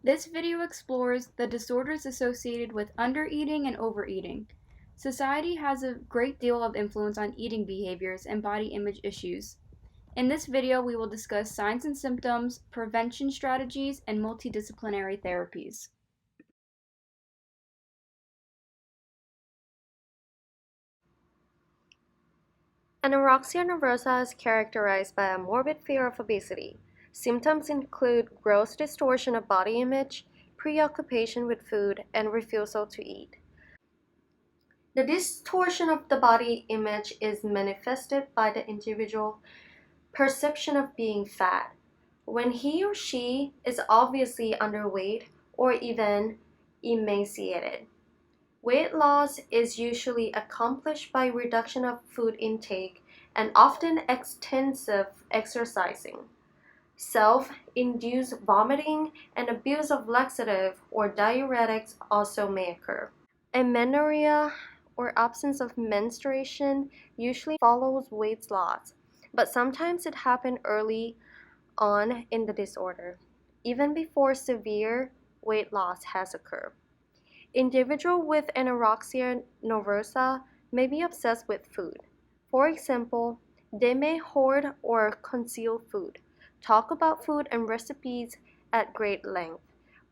This video explores the disorders associated with undereating and overeating. Society has a great deal of influence on eating behaviors and body image issues. In this video, we will discuss signs and symptoms, prevention strategies, and multidisciplinary therapies. Anorexia nervosa is characterized by a morbid fear of obesity. Symptoms include gross distortion of body image, preoccupation with food, and refusal to eat. The distortion of the body image is manifested by the individual perception of being fat, when he or she is obviously underweight or even emaciated. Weight loss is usually accomplished by reduction of food intake and often extensive exercising. Self-induced vomiting and abuse of laxative or diuretics also may occur. Amenorrhea or absence of menstruation usually follows weight loss, but sometimes it happens early on in the disorder, even before severe weight loss has occurred. Individuals with anorexia nervosa may be obsessed with food. For example, they may hoard or conceal food, talk about food and recipes at great length,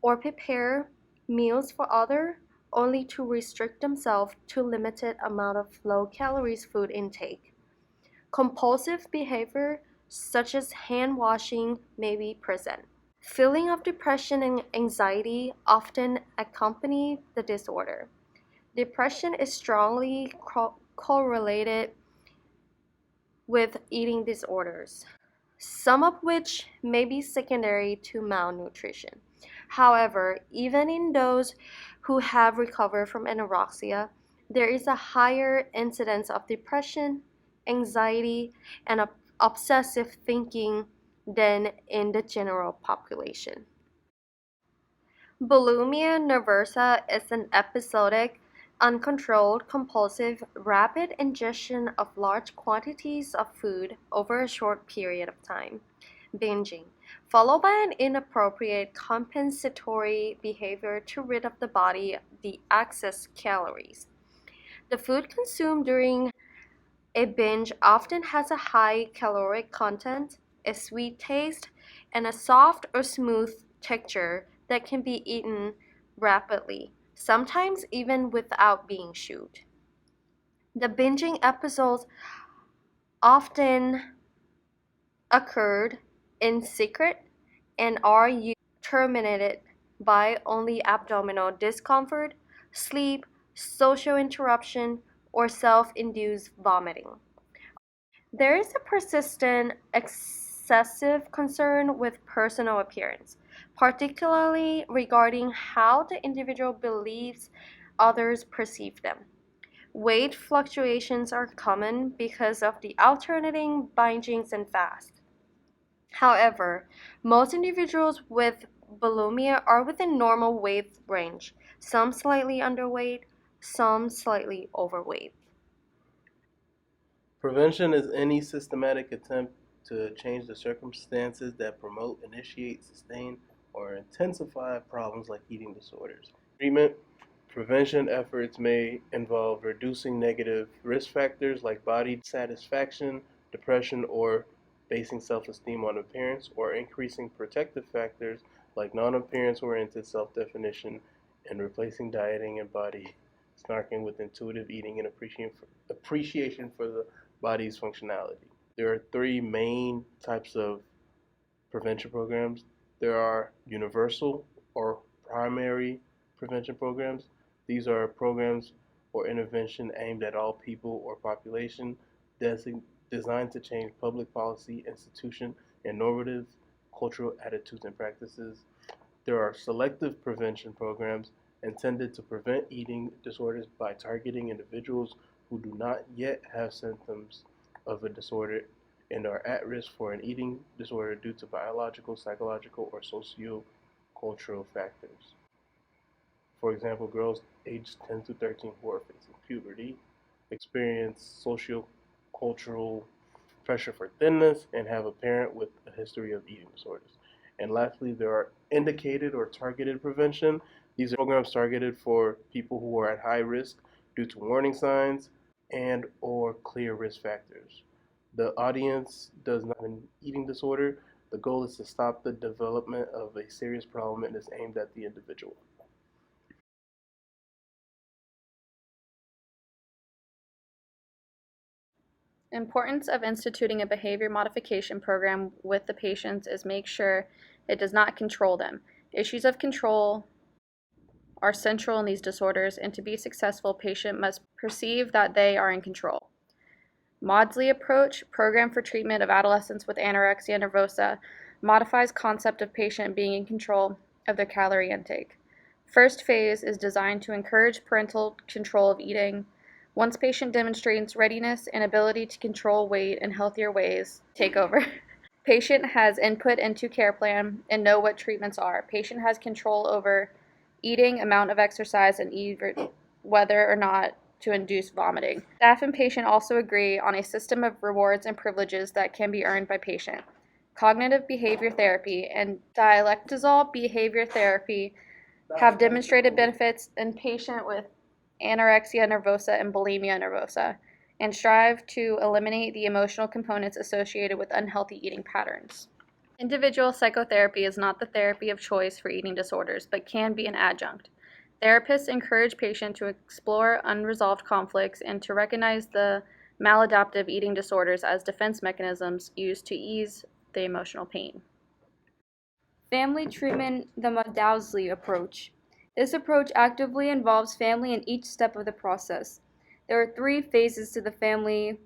or prepare meals for others only to restrict themselves to limited amount of low calories food intake. Compulsive behavior such as hand washing may be present. Feeling of depression and anxiety often accompany the disorder. Depression is strongly correlated with eating disorders, some of which may be secondary to malnutrition. However, even in those who have recovered from anorexia, there is a higher incidence of depression, anxiety, and obsessive thinking than in the general population. Bulimia nervosa is an episodic, uncontrolled, compulsive, rapid ingestion of large quantities of food over a short period of time, binging, followed by an inappropriate compensatory behavior to rid of the body the excess calories. The food consumed during a binge often has a high caloric content, a sweet taste, and a soft or smooth texture that can be eaten rapidly, sometimes even without being chewed. The binging episodes often occurred in secret and are usually terminated by only abdominal discomfort, sleep, social interruption, or self-induced vomiting. There is a persistent, excessive concern with personal appearance, particularly regarding how the individual believes others perceive them. Weight fluctuations are common because of the alternating bingings and fasts. However, most individuals with bulimia are within normal weight range, some slightly underweight, some slightly overweight. Prevention is any systematic attempt to change the circumstances that promote, initiate, sustain, or intensify problems like eating disorders. Treatment. Prevention efforts may involve reducing negative risk factors like body dissatisfaction, depression, or basing self-esteem on appearance, or increasing protective factors like non-appearance oriented self-definition and replacing dieting and body snarking with intuitive eating and appreciation for the body's functionality. There are three main types of prevention programs. There are universal or primary prevention programs. These are programs or intervention aimed at all people or population, designed to change public policy, institution, and normative cultural attitudes and practices. There are selective prevention programs intended to prevent eating disorders by targeting individuals who do not yet have symptoms of a disorder and are at risk for an eating disorder due to biological, psychological, or socio-cultural factors. For example, girls aged 10 to 13 who are facing puberty experience socio-cultural pressure for thinness and have a parent with a history of eating disorders. And lastly, there are indicated or targeted prevention. These are programs targeted for people who are at high risk due to warning signs and or clear risk factors. The audience does not have an eating disorder. The goal is to stop the development of a serious problem and is aimed at the individual. Importance of instituting a behavior modification program with the patients is make sure it does not control them. Issues of control are central in these disorders, and to be successful, patient must perceive that they are in control. Maudsley approach, program for treatment of adolescents with anorexia nervosa, modifies concept of patient being in control of their calorie intake. First phase is designed to encourage parental control of eating. Once patient demonstrates readiness and ability to control weight in healthier ways, take over. Patient has input into care plan and know what treatments are. Patient has control over eating, amount of exercise, and even whether or not to induce vomiting. Staff and patient also agree on a system of rewards and privileges that can be earned by patient. Cognitive behavior therapy and dialectical behavior therapy have demonstrated benefits in patient with anorexia nervosa and bulimia nervosa, and strive to eliminate the emotional components associated with unhealthy eating patterns. Individual psychotherapy is not the therapy of choice for eating disorders, but can be an adjunct. Therapists encourage patients to explore unresolved conflicts and to recognize the maladaptive eating disorders as defense mechanisms used to ease the emotional pain. Family treatment, the Maudsley approach. This approach actively involves family in each step of the process. There are 3 phases to the family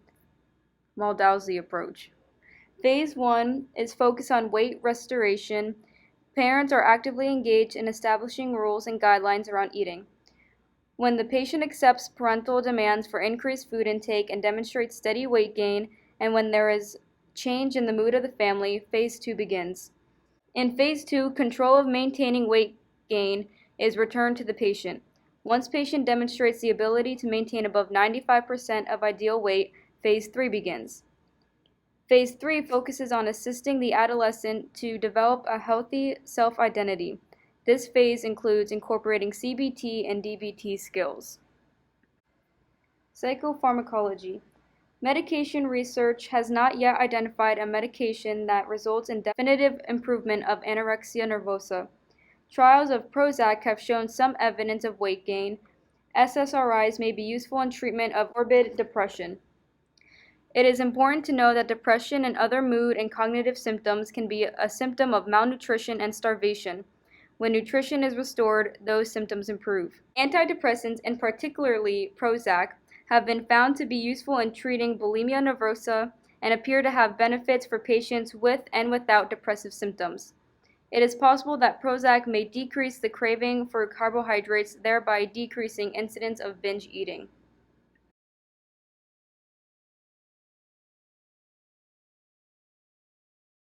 Maudsley approach. Phase 1 is focused on weight restoration. Parents are actively engaged in establishing rules and guidelines around eating. When the patient accepts parental demands for increased food intake and demonstrates steady weight gain, and when there is change in the mood of the family, phase 2 begins. In phase 2, control of maintaining weight gain is returned to the patient. Once patient demonstrates the ability to maintain above 95% of ideal weight, phase 3 begins. Phase 3 focuses on assisting the adolescent to develop a healthy self-identity. This phase includes incorporating CBT and DBT skills. Psychopharmacology. Medication research has not yet identified a medication that results in definitive improvement of anorexia nervosa. Trials of Prozac have shown some evidence of weight gain. SSRIs may be useful in treatment of morbid depression. It is important to know that depression and other mood and cognitive symptoms can be a symptom of malnutrition and starvation. When nutrition is restored, those symptoms improve. Antidepressants, and particularly Prozac, have been found to be useful in treating bulimia nervosa and appear to have benefits for patients with and without depressive symptoms. It is possible that Prozac may decrease the craving for carbohydrates, thereby decreasing incidence of binge eating.